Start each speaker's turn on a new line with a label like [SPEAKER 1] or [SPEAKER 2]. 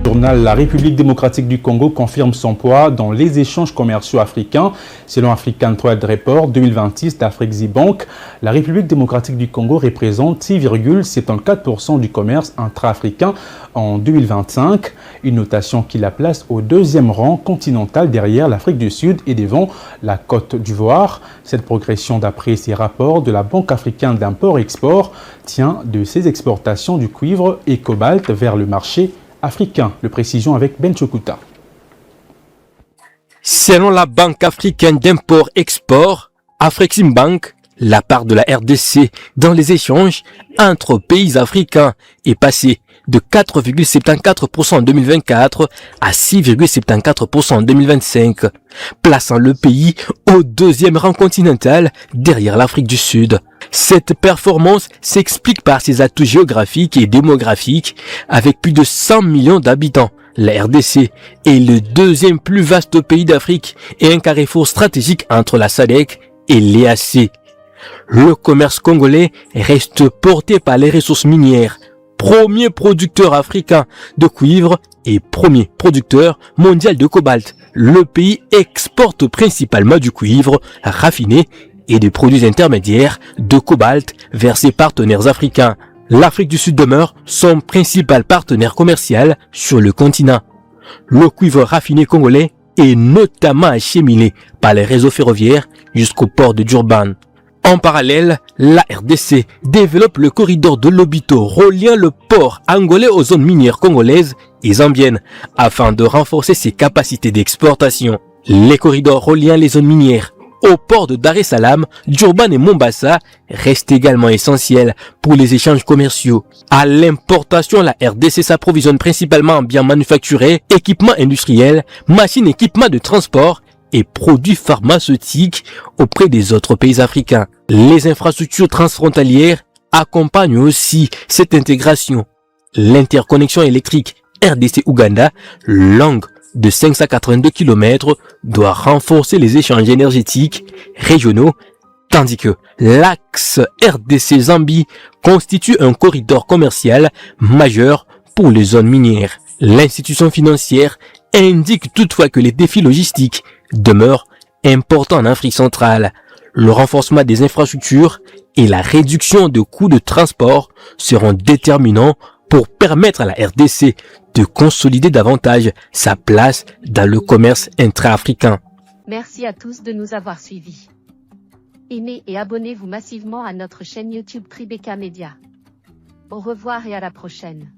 [SPEAKER 1] Journal, la République démocratique du Congo confirme son poids dans les échanges commerciaux africains. Selon African Trade Report 2026 d'Afreximbank, la République démocratique du Congo représente 6,74% du commerce intra-africain en 2025, une notation qui la place au deuxième rang continental derrière l'Afrique du Sud et devant la Côte d'Ivoire. Cette progression, d'après ces rapports de la Banque africaine d'import-export, tient de ses exportations du cuivre et cobalt vers le marché africain. Le précision avec Ben Chokuta.
[SPEAKER 2] Selon la Banque africaine d'import-export, Afreximbank, la part de la RDC dans les échanges entre pays africains est passée de 4,74% en 2024 à 6,74% en 2025, plaçant le pays au deuxième rang continental derrière l'Afrique du Sud. Cette performance s'explique par ses atouts géographiques et démographiques. Avec plus de 100 millions d'habitants, la RDC est le deuxième plus vaste pays d'Afrique et un carrefour stratégique entre la SADC et l'EAC. Le commerce congolais reste porté par les ressources minières, premier producteur africain de cuivre et premier producteur mondial de cobalt. Le pays exporte principalement du cuivre raffiné et des produits intermédiaires de cobalt vers ses partenaires africains. L'Afrique du Sud demeure son principal partenaire commercial sur le continent. Le cuivre raffiné congolais est notamment acheminé par les réseaux ferroviaires jusqu'au port de Durban. En parallèle, la RDC développe le corridor de Lobito reliant le port angolais aux zones minières congolaises et zambiennes afin de renforcer ses capacités d'exportation. Les corridors reliant les zones minières au port de Dar es Salaam, Durban et Mombasa restent également essentiels pour les échanges commerciaux. À l'importation, la RDC s'approvisionne principalement en biens manufacturés, équipements industriels, machines, équipements de transport et produits pharmaceutiques auprès des autres pays africains. Les infrastructures transfrontalières accompagnent aussi cette intégration. L'interconnexion électrique RDC-Ouganda, longue de 582 km, doit renforcer les échanges énergétiques régionaux, tandis que l'axe RDC-Zambie constitue un corridor commercial majeur pour les zones minières. L'institution financière indique toutefois que les défis logistiques demeurent importants en Afrique centrale. Le renforcement des infrastructures et la réduction de coûts de transport seront déterminants pour permettre à la RDC de consolider davantage sa place dans le commerce intra-africain.
[SPEAKER 3] Merci à tous de nous avoir suivis. Aimez et abonnez-vous massivement à notre chaîne YouTube Tribeca Media. Au revoir et à la prochaine.